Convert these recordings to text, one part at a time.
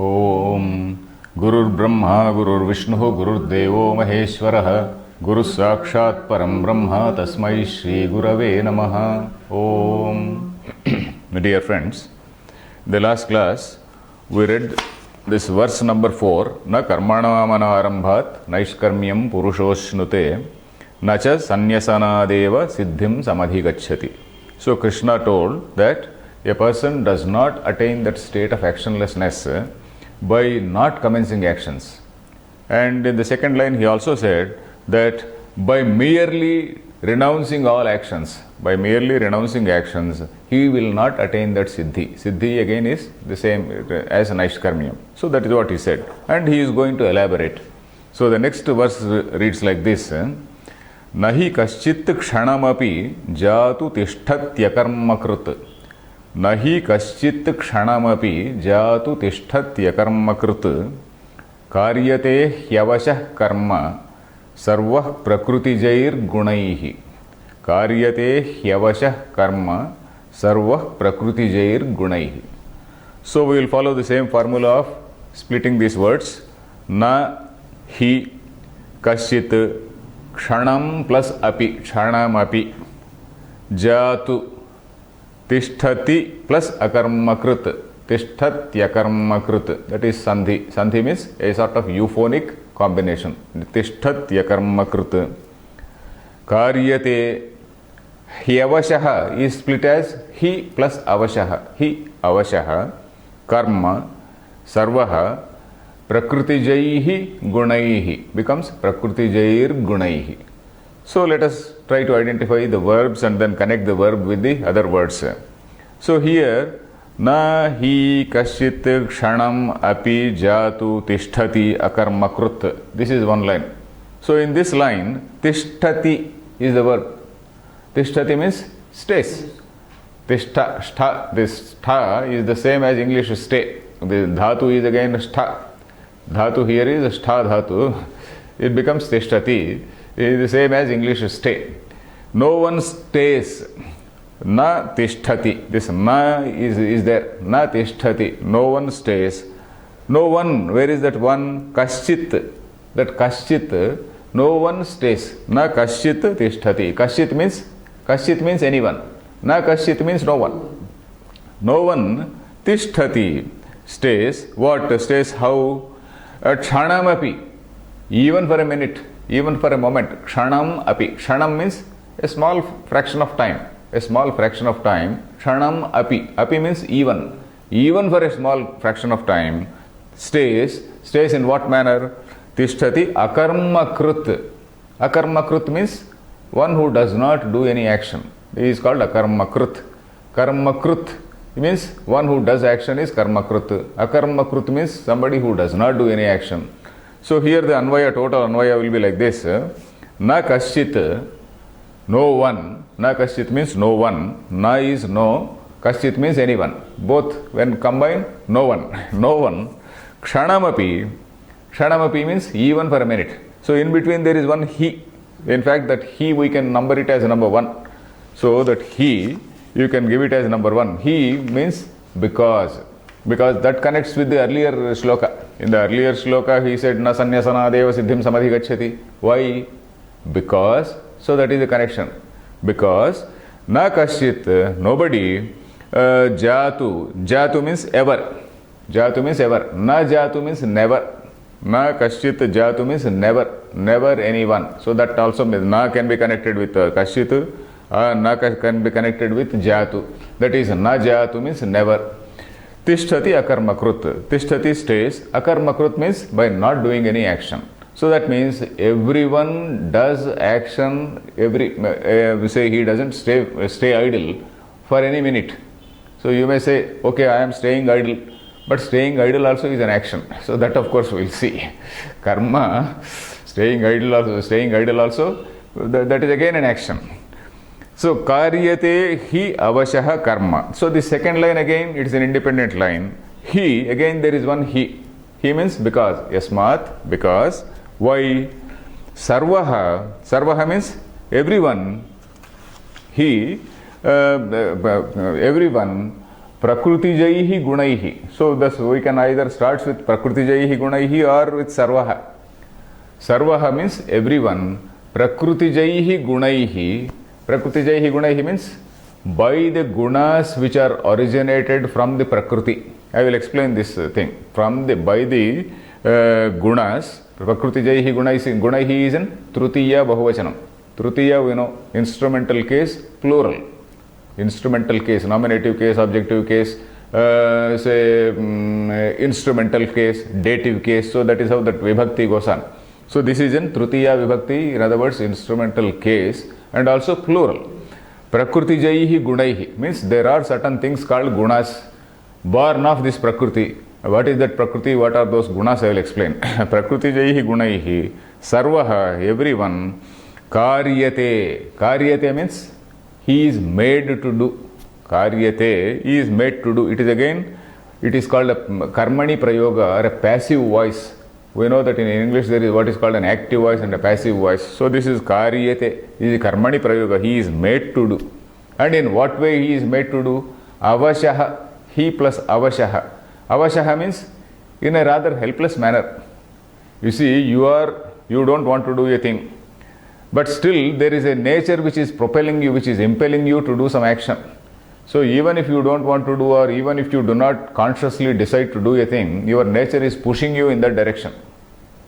ओम गुरुर्ब्रह्मा गुरुर्विष्णुः गुरुर्देवो महेश्वरः गुरुः साक्षात् परं ब्रह्म तस्मै श्री गुरवे नमः. Om. Dear friends, in the last class we read this verse number 4. Na karmanamana arambhat naishkarmyam purushoshnute na cha sanyasanadeva siddhim samadhigacchati. So Krishna told that a person does not attain that state of actionlessness by not commencing actions. And in the second line he also said that by merely renouncing all actions, he will not attain that siddhi. Siddhi again is the same as naishkarmyam. So that is what he said. And he is going to elaborate. So the next verse reads like this. Nahi kaschit kshanamapi jatu tishthatyakarmakrut. Nahi kaschit kshanamapi jatu tishthatyakarmakrut. Karyate hyavashah karma sarvah prakrutijair gunaihi. Karyate hyavashah karma sarvah prakrutijair gunaihi. So we will follow the same formula of splitting these words. Na hi kaschit kshanam plus api, kshanam api, jatu tishtati plus akarmakrut, tishthatyakarmakrut, that is sandhi. Sandhi means a sort of euphonic combination. Tishthatyakarmakrut. Karyate hyavashaha is split as hi plus avashaha. Hi avashaha karma sarvaha prakrutijaihi gunaihi becomes prakrutijair gunaihi. So let us try to identify the verbs and then connect the verb with the other words. So here na hi kaschit kshanam api jatu tishtati akarmakrut. This is one line. So in this line tishtati is the verb. Tishtati means stays. Tishtha, shtha, this stha is the same as English stay. The dhatu is again stha. Dhatu here is stha dhatu. It becomes tishtati. It is the same as English stay. No one stays. Na tishtati. This na is there. Na tishtati. No one stays. No one. Where is that one? Kaschit. That kaschit. No one stays. Na kaschit tishtati. Kaschit means anyone. Na kaschit means no one. No one tishtati stays. What stays? How? Kshanam api. Even for a minute. Even for a moment. Kshanam api. Kshanam means a small fraction of time. A small fraction of time. Kshanam api. Api means even. Even for a small fraction of time. Stays. Stays in what manner? Tishtati akarmakrut. Akarmakrut means one who does not do any action. He is called akarmakrut. Karmakrut means one who does action is karmakrut. Akarmakrut means somebody who does not do any action. So here the anvaya, total anvaya will be like this. Na kaschit, no one. Na kaschit means no one. Na is no. Kaschit means anyone. Both when combined, no one. No one. Kshanamapi. Kshanamapi means even for a minute. So in between there is one he. In fact, that he we can number it as number 1. So that he, you can give it as number 1. He means because that connects with the earlier shloka. In the earlier shloka he said na sanyasanadeva siddhim samadhigacchati. Why? Because. So that is the connection. Because na kaschit, nobody, jatu. Jatu means ever. Jatu means ever. Na jatu means never. Na kaschit jatu means never. Never anyone. So that also means na can be connected with kaschit. Na can be connected with jatu. That is na jatu means never. Tishtati akarmakrut. Tishtati stays. Akarmakrut means by not doing any action. So that means everyone does action. We say he doesn't stay idle for any minute. So you may say, okay, I am staying idle. But staying idle also is an action. So that of course we will see. Karma, staying idle also, that is again an action. So karyate hi avashaha karma. So the second line again, it is an independent line. He, again there is one he. He means because. Yasmat, because. Why? Sarvaha. Sarvaha means everyone. He, everyone. Prakrutijaihi gunaihi. So thus we can either start with Prakrutijaihi gunaihi or with Sarvaha. Sarvaha means everyone. Prakrutijaihi gunaihi. Prakrutijaihi gunaihi means by the gunas which are originated from the Prakriti. I will explain this thing. By the gunas, Prakrutijaihi gunaihi is in Trutiya Bahuvachanam. Trutiya, we know, instrumental case, plural. Instrumental case, nominative case, objective case, instrumental case, dative case. So that is how that vibhakti goes on. So this is in Trutiya vibhakti, in other words, instrumental case, and also plural. Prakrutijaihi gunaihi means there are certain things called gunas born of this Prakriti. What is that Prakriti? What are those gunas? I will explain. Prakrutijaihi gunaihi sarvaha, everyone. Karyate. Karyate means he is made to do. Karyate, he is made to do. It is again, it is called a karmani prayoga or a passive voice. We know that in English there is what is called an active voice and a passive voice. So this is karyate. This is karmani prayoga. He is made to do. And in what way he is made to do? Avashaha. He plus avashaha. Avashaha means in a rather helpless manner. You see, you don't want to do a thing. But still there is a nature which is propelling you, which is impelling you to do some action. So even if you don't want to do, or even if you do not consciously decide to do a thing, your nature is pushing you in that direction.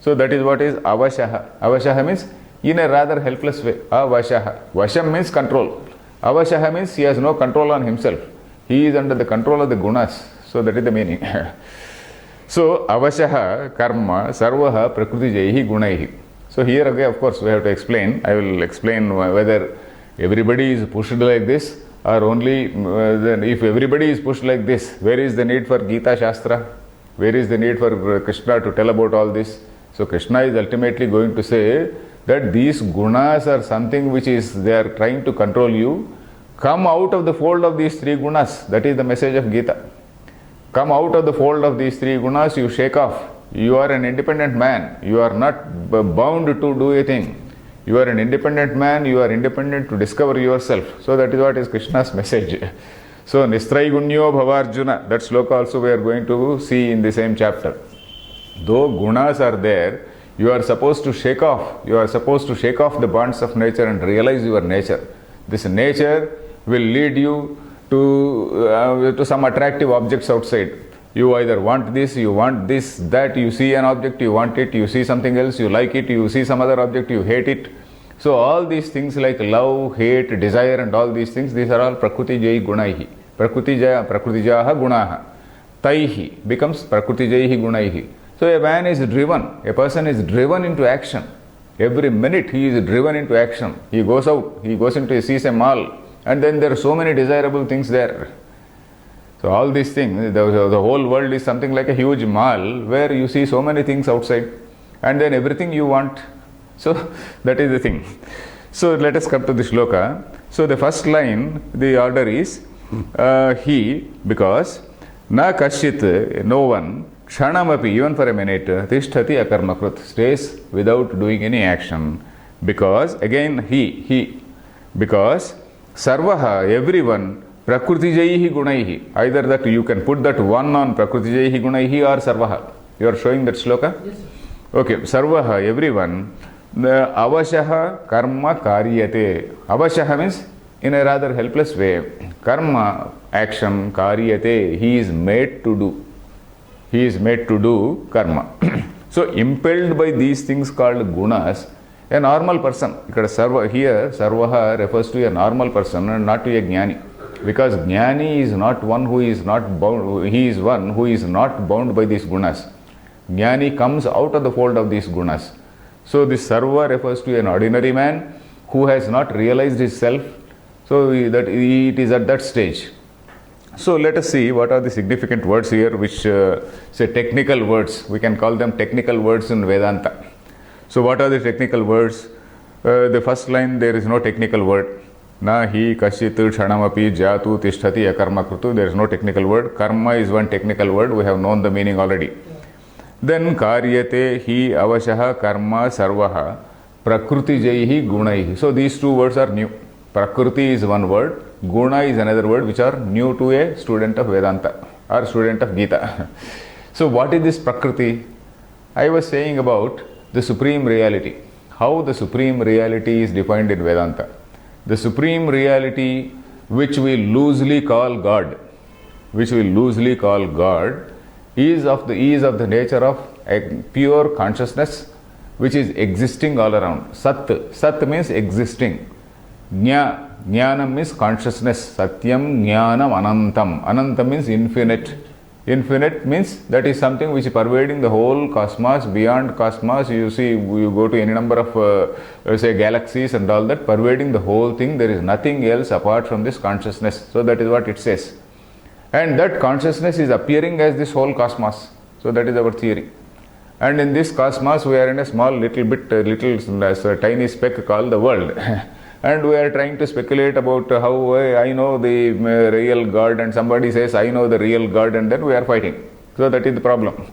So that is what is avashaha. Avashaha means in a rather helpless way. Avashaha. Vasham means control. Avashaha means he has no control on himself. He is under the control of the gunas. So that is the meaning. So avashaha karma sarvaha prakrutijaihi gunaihi. So here again, of course, we have to explain. I will explain whether everybody is pushed like this, or only then if everybody is pushed like this, where is the need for Gita Shastra? Where is the need for Krishna to tell about all this? So Krishna is ultimately going to say that these gunas are something which is, they are trying to control you. Come out of the fold of these three gunas. That is the message of Gita. Come out of the fold of these three gunas, you shake off. You are an independent man. You are not bound to do a thing. You are an independent man. You are independent to discover yourself. So that is what is Krishna's message. So Nistraigunyo Bhavarjuna, that sloka also we are going to see in the same chapter. Though gunas are there, you are supposed to shake off. You are supposed to shake off the bonds of nature and realize your nature. This nature will lead you to some attractive objects outside. You either want this, you want this, that, you see an object, you want it, you see something else, you like it, you see some other object, you hate it. So all these things like love, hate, desire and all these things, these are all prakrutijaihi gunaihi. Prakrutijaha gunaha. Taihi becomes prakrutijaihi gunaihi. So a man is driven, a person is driven into action. Every minute he is driven into action. He goes out, he sees a mall, and then there are so many desirable things there. So all these things, the whole world is something like a huge mall where you see so many things outside and then everything you want. So that is the thing. So let us come to the shloka. So the first line, the order is he, because na kashit, no one, kshanamapi, even for a minute, tishtati akarmakrit, stays without doing any action. Because, again, he, because sarvaha, everyone, prakrutijaihi gunaihi, either that you can put that one on prakrutijaihi gunaihi or sarvaha. You are showing that shloka? Yes, sir. Okay, sarvaha, everyone, the avashaha karma karyate. Avashaha means in a rather helpless way. Karma, action, karyate, he is made to do. He is made to do karma. So impelled by these things called gunas, a normal person, here sarvaha refers to a normal person and not to a jnani. Because jnani is not one who is not bound, he is one who is not bound by these gunas. Jnani comes out of the fold of these gunas. So this sarva refers to an ordinary man who has not realized his self. So that it is at that stage. So let us see what are the significant words here, which say technical words. We can call them technical words in Vedanta. So what are the technical words? The first line, there is no technical word. Na hi kashit kshanamapi jatu tishtati akarma krutu. There is no technical word. Karma is one technical word. We have known the meaning already. Then karyate hi avashaha karma sarvaha prakrutijaihi gunaihi. So these two words are new. Prakriti is one word. Guna is another word which are new to a student of Vedanta or student of Gita. So what is this Prakriti? I was saying about the supreme reality. How the supreme reality is defined in Vedanta. The supreme reality which we loosely call God, is of the nature of a pure consciousness which is existing all around. Sat means existing. Jnanam means consciousness. Satyam, Jnanam, Anantam. Anantam means infinite. Infinite means that is something which is pervading the whole cosmos, beyond cosmos. You see, you go to any number of, say, galaxies and all that, pervading the whole thing. There is nothing else apart from this consciousness. So that is what it says. And that consciousness is appearing as this whole cosmos. So that is our theory. And in this cosmos, we are in a small, tiny speck called the world. And we are trying to speculate about how I know the real God, and somebody says I know the real God, and then we are fighting. So that is the problem.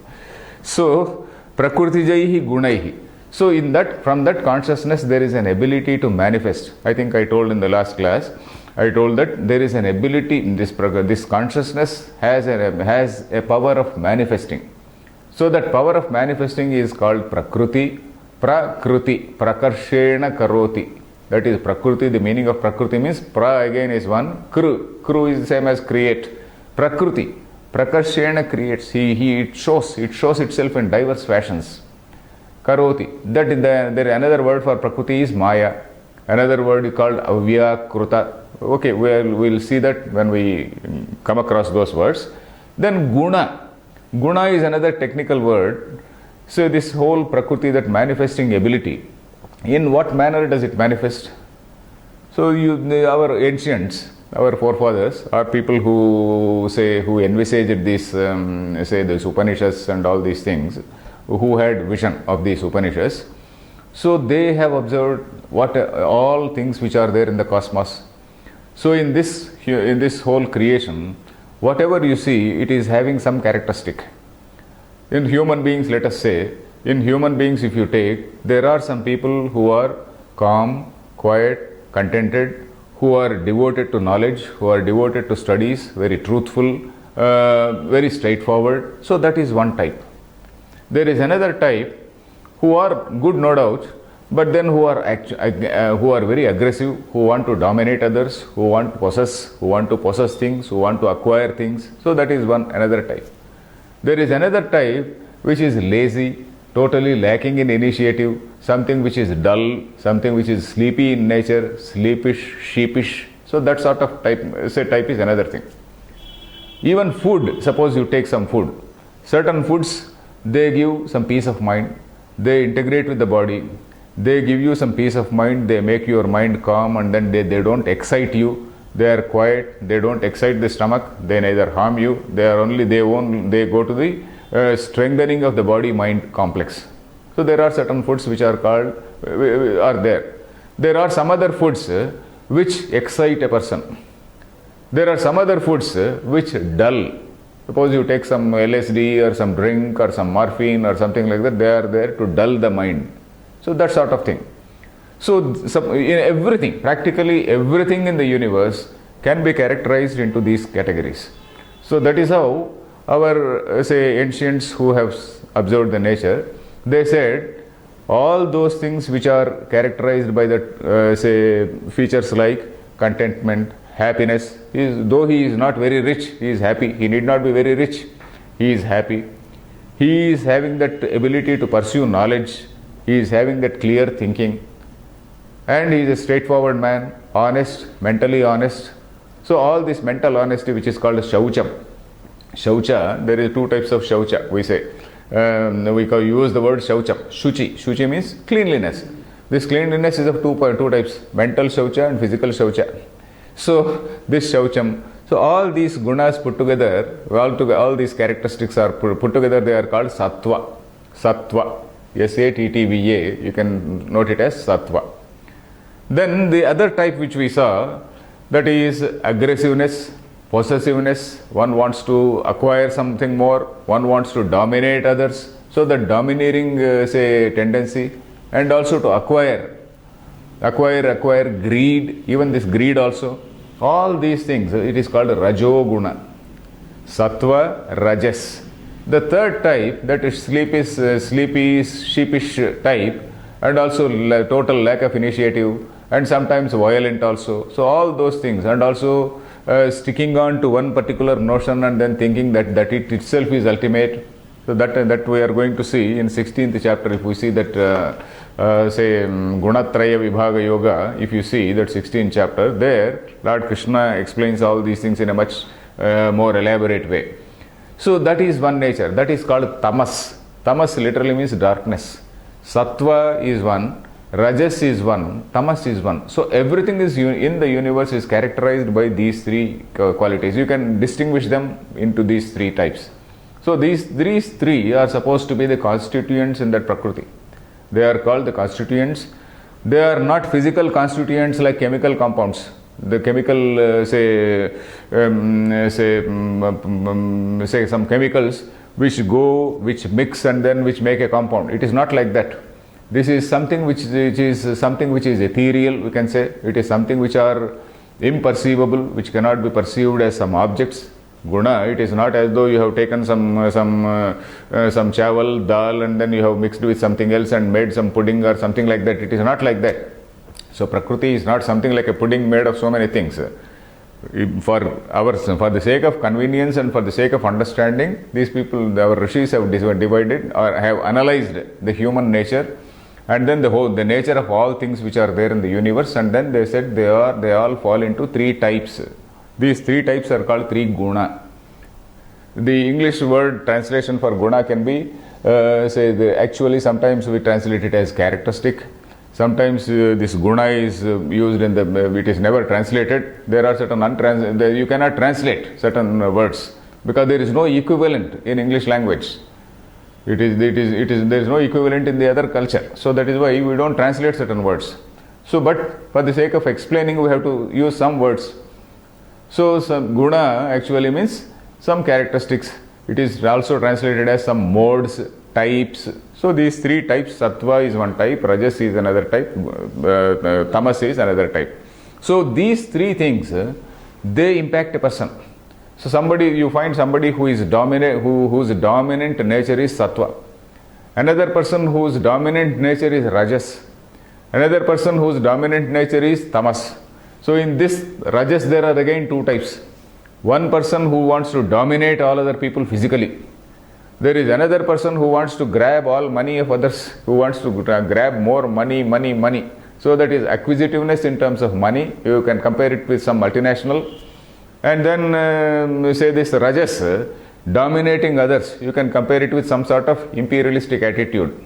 So Prakrtijaihi Gunaihi. So in that, from that consciousness, there is an ability to manifest. I think I told in the last class, I told that there is an ability in this consciousness has a power of manifesting. So that power of manifesting is called Prakriti, Prakarshena Karoti. That is Prakriti. The meaning of Prakriti means pra again is one, kru is the same as create. Prakriti, Prakarshena creates. It shows itself in diverse fashions. Karoti. There another word for Prakriti is Maya. Another word is called Avyakruta. Okay, we'll see that when we come across those words. Then Guna. Guna is another technical word. So this whole Prakriti, that manifesting ability, in what manner does it manifest? So our ancients, our forefathers, are people who envisaged these, these Upanishads and all these things, who had vision of these Upanishads. So they have observed all things which are there in the cosmos. So in this whole creation, whatever you see, it is having some characteristic. In human beings, let us say, in human beings, if you take, there are some people who are calm, quiet, contented, who are devoted to knowledge, who are devoted to studies, very truthful, very straightforward. So that is one type. There is another type who are good, no doubt, but then who are very aggressive, who want to dominate others, who want to possess things, who want to acquire things. So that is another type. There is another type which is lazy, totally lacking in initiative, something which is dull, something which is sleepy in nature, sleepish, sheepish. So that sort of type is another thing. Even food, suppose you take some food. Certain foods, they give some peace of mind, they integrate with the body, they give you some peace of mind, they make your mind calm, and then they don't excite you, they are quiet, they don't excite the stomach, they neither harm you, they go to the strengthening of the body-mind complex. So there are certain foods which are there. There are some other foods which excite a person. There are some other foods which dull. Suppose you take some LSD or some drink or some morphine or something like that, they are there to dull the mind. So that sort of thing. So in everything, practically everything in the universe can be characterized into these categories. So that is how our ancients who have observed the nature, they said all those things which are characterized by the features like contentment, happiness. Though he is not very rich, he is happy. He need not be very rich. He is happy. He is having that ability to pursue knowledge. He is having that clear thinking. And he is a straightforward man, honest, mentally honest. So all this mental honesty, which is called Shaucham. Shaucha, there is two types of Shaucha, we say. Use the word Shaucham. Shuchi. Shuchi means cleanliness. This cleanliness is of two types, mental Shaucha and physical Shaucha. So this Shaucham, so all these gunas put together, all these characteristics are put together, they are called Sattva. Sattva. Sattva. You can note it as Sattva. Then the other type which we saw, that is aggressiveness, possessiveness. One wants to acquire something more, one wants to dominate others. So the domineering tendency, and also to acquire greed, even this greed also. All these things, it is called Rajoguna. Sattva, Rajas. The third type, that is sleepy, sheepish type, and also total lack of initiative, and sometimes violent also. So all those things, and also sticking on to one particular notion and then thinking that it itself is ultimate. So that we are going to see in 16th chapter. If we see that say Gunatraya Vibhaga Yoga, if you see that 16th chapter, there Lord Krishna explains all these things in a much more elaborate way. So that is one nature. That is called tamas. Tamas literally means darkness. Sattva is one, Rajas is one, Tamas is one. So everything is in the universe is characterized by these three qualities. You can distinguish them into these three types. So these three are supposed to be the constituents in that Prakriti. They are called the constituents. They are not physical constituents like chemical compounds. The chemical, say some chemicals which mix and then which make a compound. It is not like that. This is something which is ethereal, we can say. It is something which are imperceivable, which cannot be perceived as some objects. Guna, it is not as though you have taken some chawal, dal, and then you have mixed with something else and made some pudding or something like that. It is not like that. So Prakriti is not something like a pudding made of so many things. For the sake of convenience and for the sake of understanding, these people, our rishis have divided or have analyzed the human nature, and then the nature of all things which are there in the universe, and then they said they all fall into three types. These three types are called three guna. The English word translation for guna can be actually sometimes we translate it as characteristic. Sometimes this guna is used it is never translated. There are certain you cannot translate certain words because there is no equivalent in English language. There is no equivalent in the other culture. So that is why we don't translate certain words. So, but for the sake of explaining, we have to use some words. So, some guna actually means some characteristics. It is also translated as some modes, types. So these three types, sattva is one type, rajas is another type, tamas is another type. So these three things, they impact a person. So you find somebody who is dominant, whose dominant nature is sattva. Another person whose dominant nature is rajas. Another person whose dominant nature is tamas. So in this rajas there are again two types. One person who wants to dominate all other people physically. There is another person who wants to grab all money of others, who wants to grab more money. So that is acquisitiveness in terms of money. You can compare it with some multinational. And then say this rajas, dominating others. You can compare it with some sort of imperialistic attitude.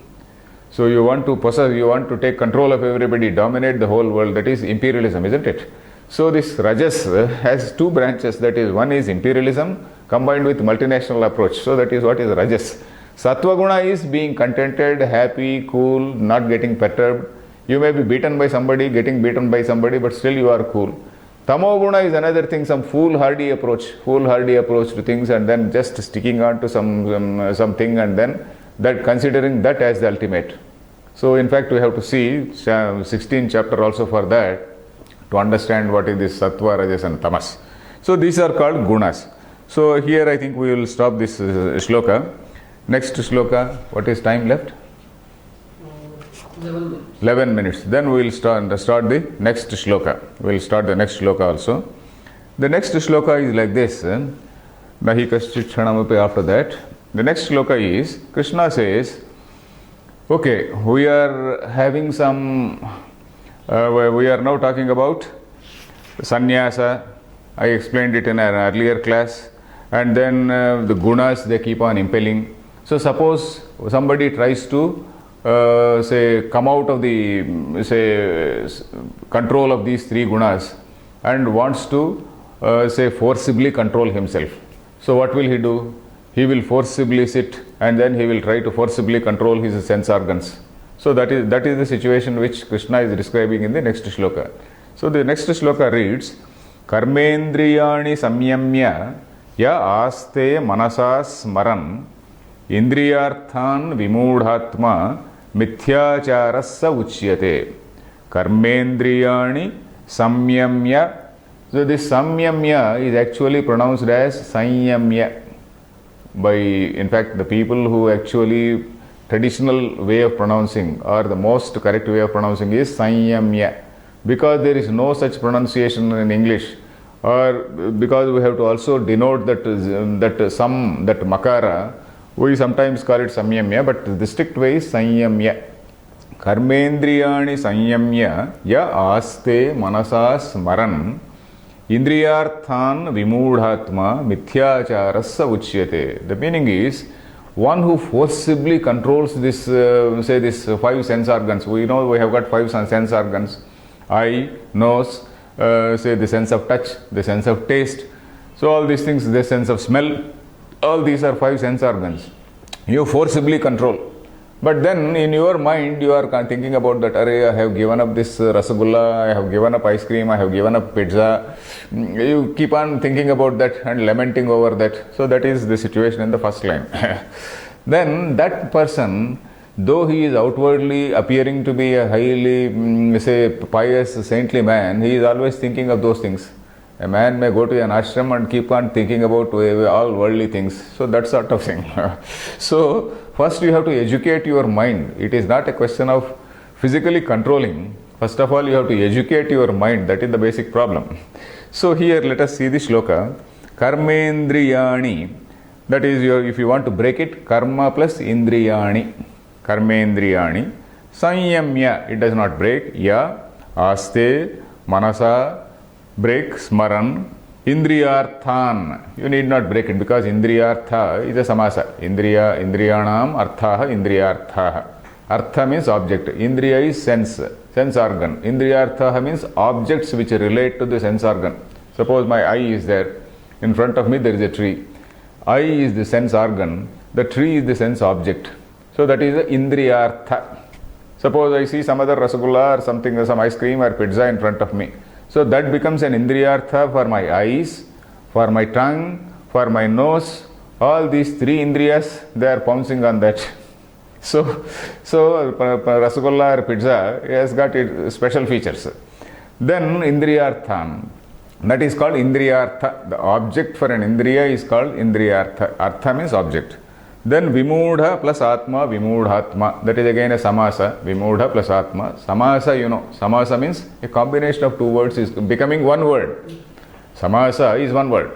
So you want to possess, you want to take control of everybody, dominate the whole world. That is imperialism, isn't it? So this rajas has two branches. That is, one is imperialism combined with multinational approach. So that is what is rajas. Sattva guna is being contented, happy, cool, not getting perturbed. You may be beaten by somebody, getting beaten by somebody, but still you are cool. Tamo guna is another thing, some foolhardy approach to things, and then just sticking on to something, and then that considering that as the ultimate. So in fact we have to see 16th chapter also for that, to understand what is this sattva, rajas and tamas. So these are called gunas. So here I think we will stop this shloka. Next shloka, what is time left? 11 minutes. Then we will start the next shloka. We will start the next shloka also. The next shloka is like this. Nahi kaschit kshanamapi after that. The next shloka is, Krishna says, okay, we are having some, we are now talking about sannyasa. I explained it in an earlier class. And then the gunas, they keep on impelling. So suppose somebody tries to come out of the control of these three gunas and wants to forcibly control himself. So what will he do? He will forcibly sit and then he will try to forcibly control his sense organs. So that is the situation which Krishna is describing in the next shloka. So the next shloka reads, Karmendriyani samyamya ya aste manasa smaran indriyarthan vimudhatma mithyacharassa uchyate. Karmendriyani samyamya So this samyamya is actually pronounced as sanyamya by, in fact, the people who actually traditional way of pronouncing or the most correct way of pronouncing is sanyamya, because there is no such pronunciation in English, or because we have to also denote that makara, we sometimes call it samyamya, but the strict way is sanyamya. Karmendriyani sanyamya ya aste manasa smaran indriyarthan vimudhatma mithyacharasya uchyate. The meaning is, one who forcibly controls this, say this five sense organs. We know we have got five sense organs: eye, nose, say the sense of touch, the sense of taste. So all these things, the sense of smell, all these are five sense organs. You forcibly control. But then in your mind you are thinking about that, I have given up this rasagulla, I have given up ice cream, I have given up pizza. You keep on thinking about that and lamenting over that. So that is the situation in the first line. Then that person, though he is outwardly appearing to be a highly, say, pious, saintly man, he is always thinking of those things. A man may go to an ashram and keep on thinking about all worldly things. So that sort of thing. So first you have to educate your mind. It is not a question of physically controlling. First of all, you have to educate your mind. That is the basic problem. So here let us see the shloka. Karmendriyani. That is, if you want to break it, karma plus indriyani. Karmendriyani. Sanyamya. It does not break. Ya, aste, manasa, break, smaran, indriyarthan. You need not break it, because indriyartha is a samasa. Indriyanam arthaha indriyarthaha. Artha means object. Indriya is sense organ. Indriyarthaha means objects which relate to the sense organ. Suppose my eye is there. In front of me there is a tree. Eye is the sense organ. The tree is the sense object. So that is the indriyartha. Suppose I see some other rasagulla or something, some ice cream or pizza in front of me. So that becomes an indriyartha for my eyes, for my tongue, for my nose. All these three indriyas, they are pouncing on that. So rasagulla or pizza has got its special features. Then indriyarthan, that is called indriyartha. The object for an indriya is called indriyartha. Artha means object. Then vimudha plus atma, vimudhatma. That is again a samasa. Vimudha plus atma. Samasa, you know. Samasa means a combination of two words is becoming one word. Samasa is one word.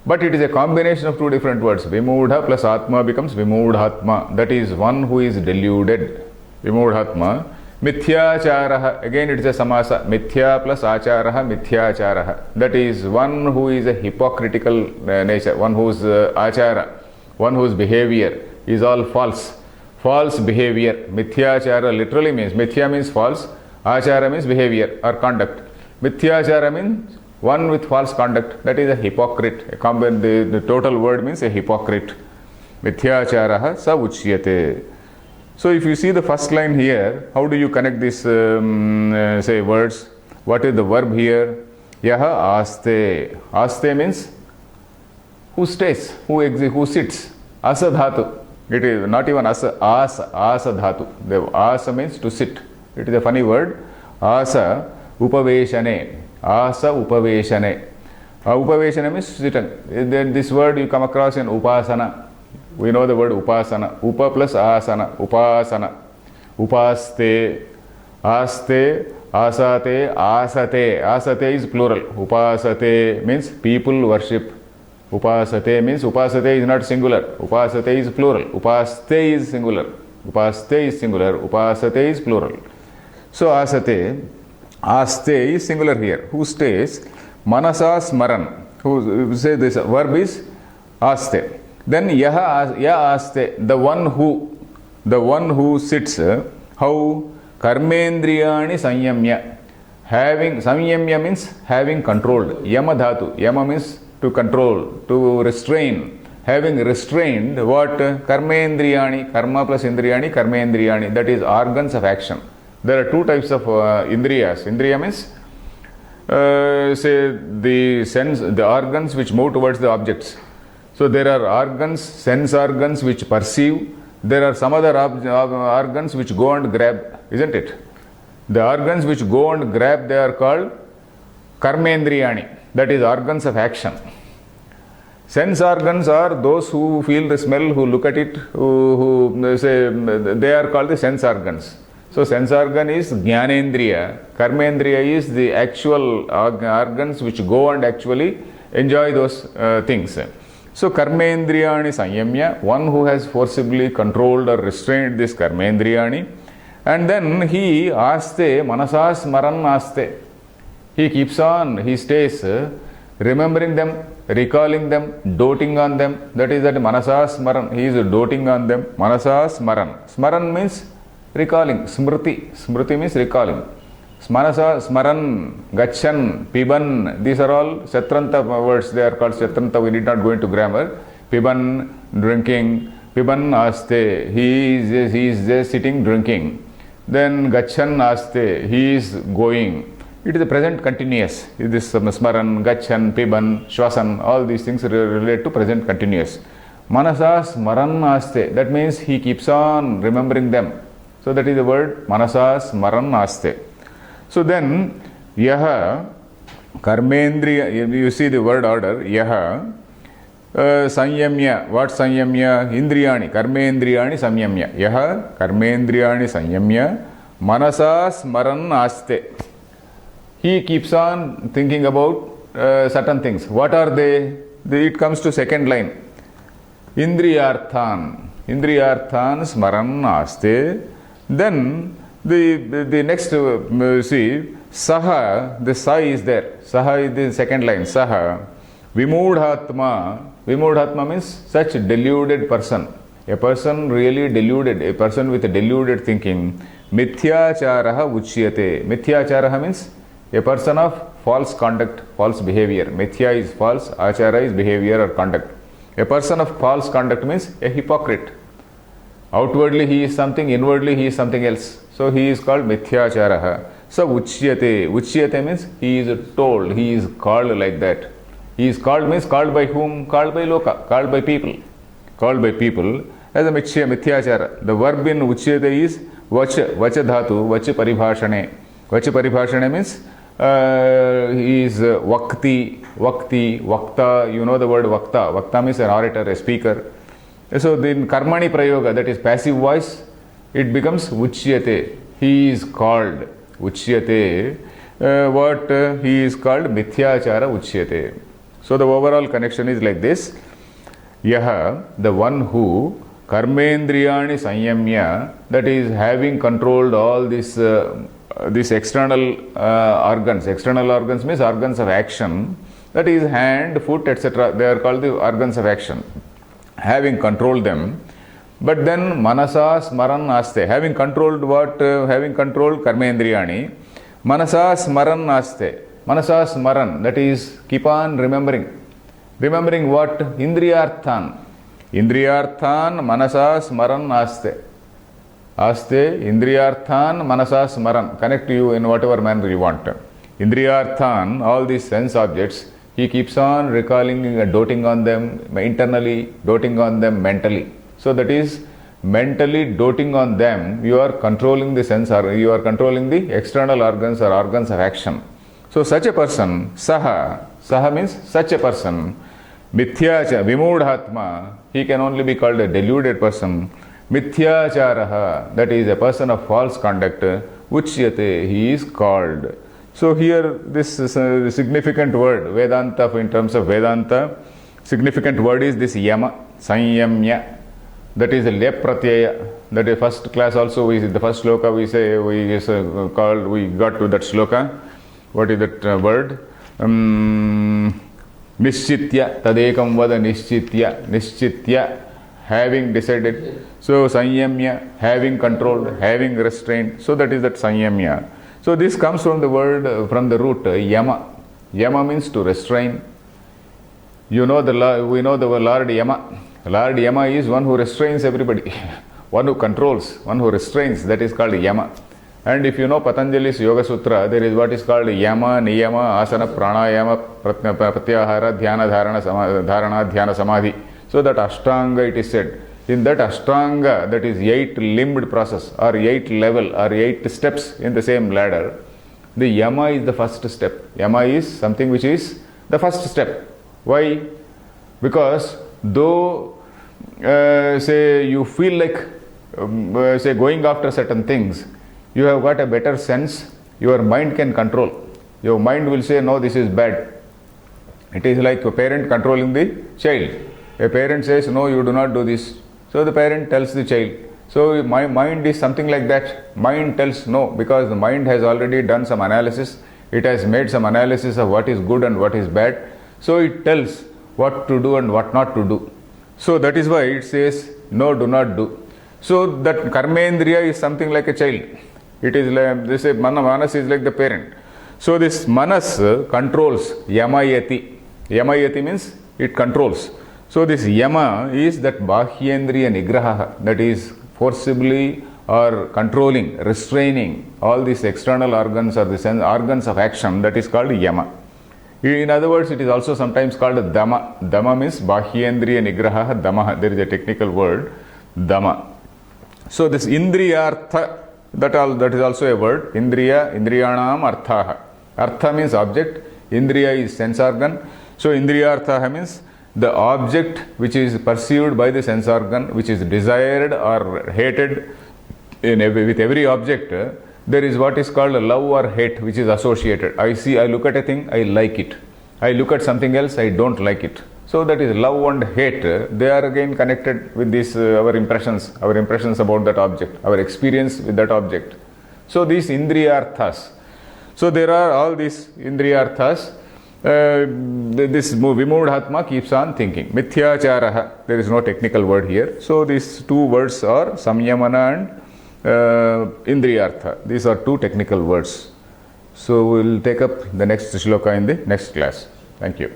But it is a combination of two different words. Vimudha plus atma becomes vimudhatma. That is one who is deluded. Vimudhatma. Mithyacharaha. Again it is a samasa. Mithya plus acharaha, mithyacharaha. That is one who is a hypocritical nature. One who is achara. One whose behavior is all false. False behavior. Mithyachara literally means, mithya means false, achara means behavior or conduct. Mithyachara means one with false conduct. That is a hypocrite. The total word means a hypocrite. Mithyacharaha sa uchyate. So if you see the first line here, how do you connect these say words? What is the verb here? Yaha aste. Aste means who stays, who sits. Asa dhatu. It is not even asa dhatu. The asa means to sit. It is a funny word. Asa upaveshane. Asa upaveshane. Upaveshane means sitting. Then this word you come across in upasana. We know the word upasana. Upa plus asana. Upasana. Upaste. Aste. Asate. Asate. Asate is plural. Upasate means people worship. Upasate means upasate is not singular. Upasate is plural. Upaste is singular. Upaste is singular. Upasate is plural. So asate, aste is singular here. Who stays? Manasa smaran. Who say this verb is aste. Then ya aste, the one who sits. How? Karmendriyani sanyamya. Having samyamya means having controlled. Yama dhatu. Yama means to control, to restrain. Having restrained what? Karmendriyani. Karma plus indriyani, karmendriyani. That is organs of action. There are two types of indriyas. Indriya means say the organs which move towards the objects. So there are organs, sense organs which perceive. There are some other organs which go and grab, isn't it? The organs which go and grab, they are called Karmendriyani, that is organs of action. Sense organs are those who feel the smell, who look at it, who say, they are called the sense organs. So sense organ is Jnanendriya. Karmendriya is the actual organs which go and actually enjoy those things. So Karmendriyani Sanyamya, one who has forcibly controlled or restrained this Karmendriyani, and then he aste manasa smaran aste. He keeps on, he stays remembering them, recalling them, doting on them. That is that manasa smaran. He is doting on them. Manasa smaran. Smaran means recalling. Smriti. Smriti means recalling. Manasa smaran, gachan, piban. These are all Shatranta words. They are called Shatranta. We need not go into grammar. Piban, drinking. Piban aste. He is just sitting drinking. Then gachan aste. He is going. It is the present continuous. This smaran, gachan, piban, shwasan, all these things relate to present continuous. Manasa smaran aste. That means he keeps on remembering them. So that is the word manasa smaran aste. So then, yaha karmendriya, you see the word order, yaha sanyamya. What sanyamya? Indriyani, karmendriyani samyamya. Yaha karmendriyani sanyamya manasa smaran aste. He keeps on thinking about certain things. What are they? It comes to second line. Indriyarthan. Indriyarthan smaran aste. Then the next, see, saha, the sa is there. Saha is the second line. Saha. Vimudhatma. Vimudhatma means such deluded person. A person really deluded, a person with a deluded thinking. Mithyacharaha uchyate. Mithyacharaha means a person of false conduct, false behavior. Mithya is false, achara is behavior or conduct. A person of false conduct means a hypocrite. Outwardly he is something, inwardly he is something else. So he is called mithyacharaha. So uchyate. Uchyate means he is told, he is called like that. He is called means called by whom? Called by loka, called by people. Called by people as a mithyachara. The verb in uchyate is vacha, vacha dhatu, vacha paribhashane. Vacha paribhashane means he is vakti, vakta. You know the word vakta. Vakta means an orator, a speaker. So in karmani prayoga, that is passive voice, it becomes uchyate. He is called uchyate. He is called mithyachara uchyate. So the overall connection is like this. Yaha, the one who karmendriyani sanyamya, that is having controlled all these external organs. External organs means organs of action. That is hand, foot, etc. They are called the organs of action. Having controlled them, but then manasa smaran aste. Having controlled what? Having controlled karmendriyani. Manasa smaran aste. Manasa smaran, that is keep on remembering. Remembering what? Indriyarthan. Indriyarthan manasa smaran aste. Aste indriyarthan manasa smaran. Connect you in whatever manner you want. Indriyarthan, all these sense objects, he keeps on recalling, doting on them internally, doting on them mentally. So that is mentally doting on them, you are controlling the sense, or you are controlling the external organs or organs of action. So such a person, saha means such a person, mithyacha, vimudhatma, he can only be called a deluded person. Mithyacharaha, that is a person of false conduct, uchyate, he is called. So here this is a significant word, Vedanta, in terms of Vedanta, significant word is this yama, sanyamya, that is a lep pratyaya. That is first class also, the first shloka we say, we got to that shloka. What is that word? Nishchitya, tadekam vada nishchitya, nishchitya, having decided. So sanyamya, having controlled, having restrained. So that is that sanyamya. So this comes from the word, from the root yama. Yama means to restrain. You know we know the Lord Yama. Lord Yama is one who restrains everybody. One who controls, one who restrains. That is called Yama. And if you know Patanjali's Yoga Sutra, there is what is called Yama, Niyama, Asana, Pranayama, Pratyahara, Dhyana, Dharana, Dhyana, Samadhi. So that Ashtanga, it is said. In that Ashtanga, that is 8 limbed process or 8 level or 8 steps in the same ladder, The yama is the first step. Yama is something which is the first step. Why? Because though say you feel like say going after certain things, you have got a better sense, your mind can control. Your mind will say, no, this is bad. It is like a parent controlling the child. A parent says, no, you do not do this. So the parent tells the child. So my mind is something like that. Mind tells no, because the mind has already done some analysis. It has made some analysis of what is good and what is bad. So it tells what to do and what not to do. So that is why it says, no, do not do. So that karmendriya is something like a child. It is like, they say manas is like the parent. So this manas controls yamayati. Yamayati means it controls. So this yama is that bahyendriya nigraha, that is forcibly or controlling, restraining all these external organs or the sense organs of action, that is called yama. In other words, it is also sometimes called dama. Dama means bahyendriya nigraha dama. There is a technical word, dama. So this indriyartha, that is also a word. Indriya, indriyanam arthaha. Artha means object. Indriya is sense organ. So indriyartha means the object which is perceived by the sense organ, which is desired or hated with every object, there is what is called love or hate which is associated. I look at a thing, I like it. I look at something else, I don't like it. So that is love and hate. They are again connected with this our impressions about that object, our experience with that object. So these indriyarthas. So there are all these indriyarthas. This Vimudhatma keeps on thinking. Mithyacharaha, there is no technical word here. So these two words are Samyamana and Indriyartha. These are two technical words. So we will take up the next shloka in the next class. Thank you.